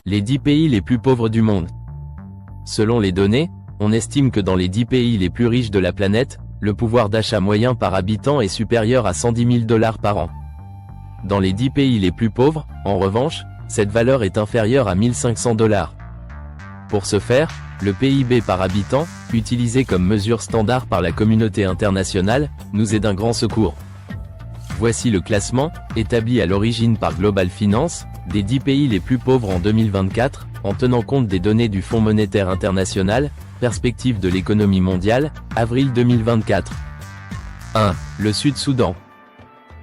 Les 10 pays les plus pauvres du monde. Selon les données, on estime que dans les 10 pays les plus riches de la planète, le pouvoir d'achat moyen par habitant est supérieur à 110 000 $ par an. Dans les 10 pays les plus pauvres, en revanche, cette valeur est inférieure à 1500 $. Pour ce faire, le PIB par habitant, utilisé comme mesure standard par la communauté internationale, nous est d'un grand secours. Voici le classement, établi à l'origine par Global Finance, des 10 pays les plus pauvres en 2024, en tenant compte des données du Fonds monétaire international, Perspective de l'économie mondiale, avril 2024. 1. Le Sud-Soudan.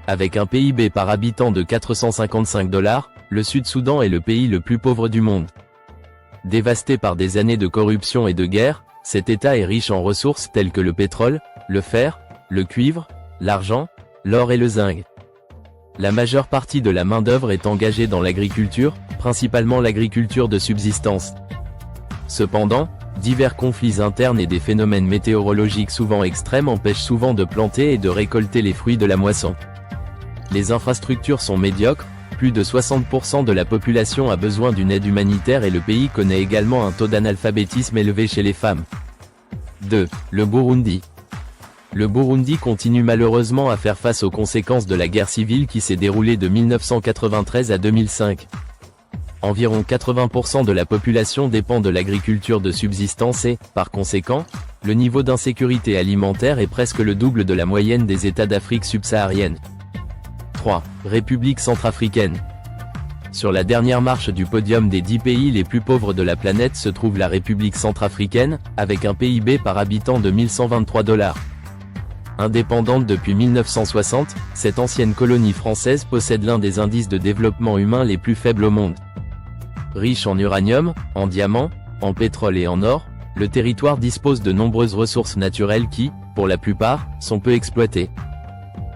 Avec un PIB par habitant de 455 $, le Sud-Soudan est le pays le plus pauvre du monde. Dévasté par des années de corruption et de guerre, cet État est riche en ressources telles que le pétrole, le fer, le cuivre, l'argent, l'or et le zinc. La majeure partie de la main-d'œuvre est engagée dans l'agriculture, principalement l'agriculture de subsistance. Cependant, divers conflits internes et des phénomènes météorologiques souvent extrêmes empêchent souvent de planter et de récolter les fruits de la moisson. Les infrastructures sont médiocres, plus de 60% de la population a besoin d'une aide humanitaire et le pays connaît également un taux d'analphabétisme élevé chez les femmes. 2. Le Burundi. Le Burundi continue malheureusement à faire face aux conséquences de la guerre civile qui s'est déroulée de 1993 à 2005. Environ 80% de la population dépend de l'agriculture de subsistance et, par conséquent, le niveau d'insécurité alimentaire est presque le double de la moyenne des États d'Afrique subsaharienne. 3. République centrafricaine. Sur la dernière marche du podium des 10 pays les plus pauvres de la planète se trouve la République centrafricaine, avec un PIB par habitant de 1123 $. Indépendante depuis 1960, cette ancienne colonie française possède l'un des indices de développement humain les plus faibles au monde. Riche en uranium, en diamants, en pétrole et en or, le territoire dispose de nombreuses ressources naturelles qui, pour la plupart, sont peu exploitées.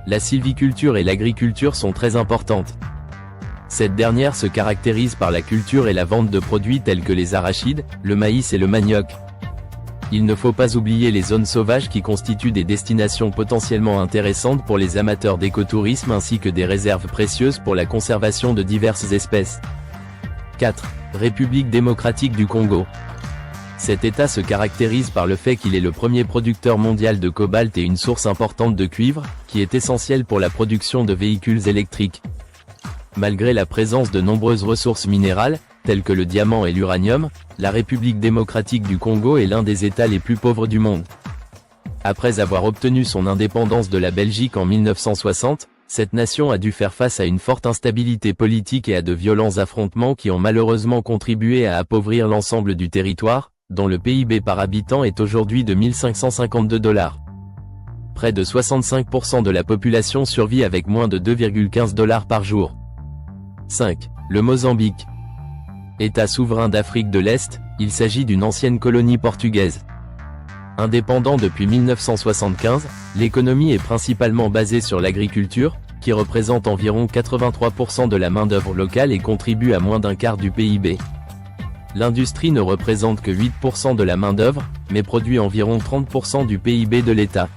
La sylviculture et l'agriculture sont très importantes. Cette dernière se caractérise par la culture et la vente de produits tels que les arachides, le maïs et le manioc. Il ne faut pas oublier les zones sauvages qui constituent des destinations potentiellement intéressantes pour les amateurs d'écotourisme ainsi que des réserves précieuses pour la conservation de diverses espèces. 4. République démocratique du Congo. Cet État se caractérise par le fait qu'il est le premier producteur mondial de cobalt et une source importante de cuivre, qui est essentielle pour la production de véhicules électriques. Malgré la présence de nombreuses ressources minérales, telles que le diamant et l'uranium, la République démocratique du Congo est l'un des États les plus pauvres du monde. Après avoir obtenu son indépendance de la Belgique en 1960, cette nation a dû faire face à une forte instabilité politique et à de violents affrontements qui ont malheureusement contribué à appauvrir l'ensemble du territoire, dont le PIB par habitant est aujourd'hui de 1552 $. Près de 65% de la population survit avec moins de 2,15 $ par jour. 5. Le Mozambique. État souverain d'Afrique de l'Est, il s'agit d'une ancienne colonie portugaise. Indépendant depuis 1975, l'économie est principalement basée sur l'agriculture, qui représente environ 83% de la main-d'œuvre locale et contribue à moins d'un quart du PIB. L'industrie ne représente que 8% de la main-d'œuvre, mais produit environ 30% du PIB de l'État.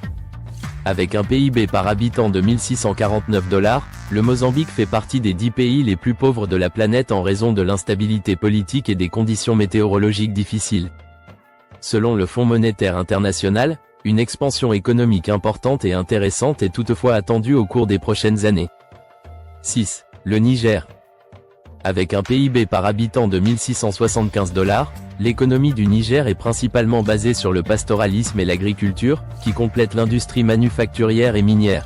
Avec un PIB par habitant de 1649 $, le Mozambique fait partie des 10 pays les plus pauvres de la planète en raison de l'instabilité politique et des conditions météorologiques difficiles. Selon le Fonds monétaire international, une expansion économique importante et intéressante est toutefois attendue au cours des prochaines années. 6. Le Niger. Avec un PIB par habitant de 1675 $, l'économie du Niger est principalement basée sur le pastoralisme et l'agriculture, qui complètent l'industrie manufacturière et minière.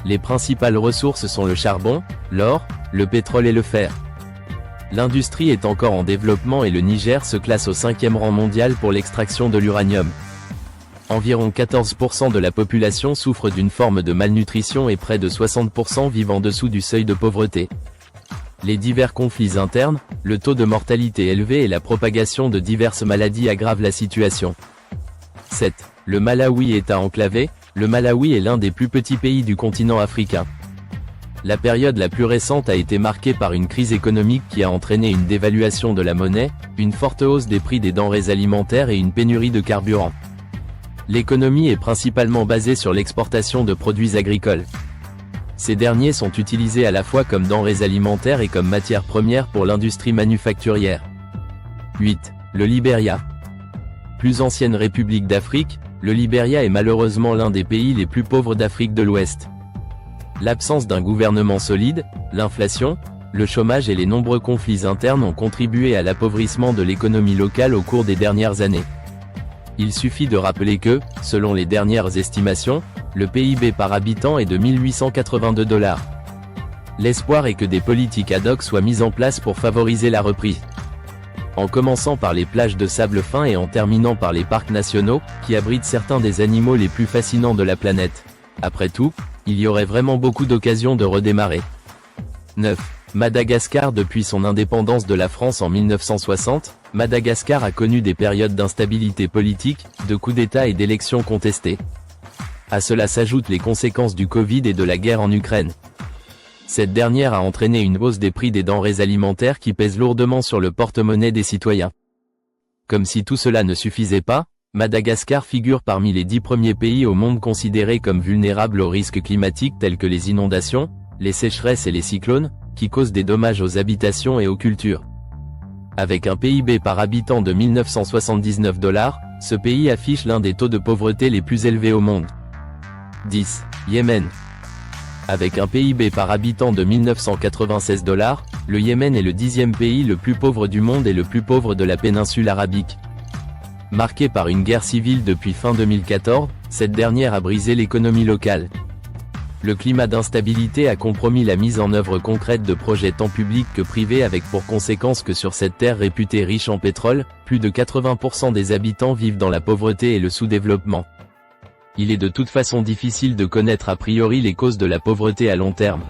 Les principales ressources sont le charbon, l'or, le pétrole et le fer. L'industrie est encore en développement et le Niger se classe au 5e rang mondial pour l'extraction de l'uranium. Environ 14% de la population souffre d'une forme de malnutrition et près de 60% vivent en dessous du seuil de pauvreté. Les divers conflits internes, le taux de mortalité élevé et la propagation de diverses maladies aggravent la situation. 7. Le Malawi, État enclavé. Le Malawi est l'un des plus petits pays du continent africain. La période la plus récente a été marquée par une crise économique qui a entraîné une dévaluation de la monnaie, une forte hausse des prix des denrées alimentaires et une pénurie de carburant. L'économie est principalement basée sur l'exportation de produits agricoles. Ces derniers sont utilisés à la fois comme denrées alimentaires et comme matière première pour l'industrie manufacturière. 8. Le Libéria. Plus ancienne république d'Afrique, le Libéria est malheureusement l'un des pays les plus pauvres d'Afrique de l'Ouest. L'absence d'un gouvernement solide, l'inflation, le chômage et les nombreux conflits internes ont contribué à l'appauvrissement de l'économie locale au cours des dernières années. Il suffit de rappeler que, selon les dernières estimations, le PIB par habitant est de 1882 $. L'espoir est que des politiques ad hoc soient mises en place pour favoriser la reprise. En commençant par les plages de sable fin et en terminant par les parcs nationaux, qui abritent certains des animaux les plus fascinants de la planète. Après tout, il y aurait vraiment beaucoup d'occasions de redémarrer. 9. Madagascar. Depuis son indépendance de la France en 1960, Madagascar a connu des périodes d'instabilité politique, de coups d'État et d'élections contestées. À cela s'ajoutent les conséquences du Covid et de la guerre en Ukraine. Cette dernière a entraîné une hausse des prix des denrées alimentaires qui pèse lourdement sur le porte-monnaie des citoyens. Comme si tout cela ne suffisait pas, Madagascar figure parmi les 10 premiers pays au monde considérés comme vulnérables aux risques climatiques tels que les inondations, les sécheresses et les cyclones, qui causent des dommages aux habitations et aux cultures. Avec un PIB par habitant de 1979 $, ce pays affiche l'un des taux de pauvreté les plus élevés au monde. 10. Yémen. Avec un PIB par habitant de 1996 $, le Yémen est le 10e pays le plus pauvre du monde et le plus pauvre de la péninsule arabique. Marqué par une guerre civile depuis fin 2014, cette dernière a brisé l'économie locale. Le climat d'instabilité a compromis la mise en œuvre concrète de projets tant publics que privés, avec pour conséquence que sur cette terre réputée riche en pétrole, plus de 80% des habitants vivent dans la pauvreté et le sous-développement. Il est de toute façon difficile de connaître a priori les causes de la pauvreté à long terme.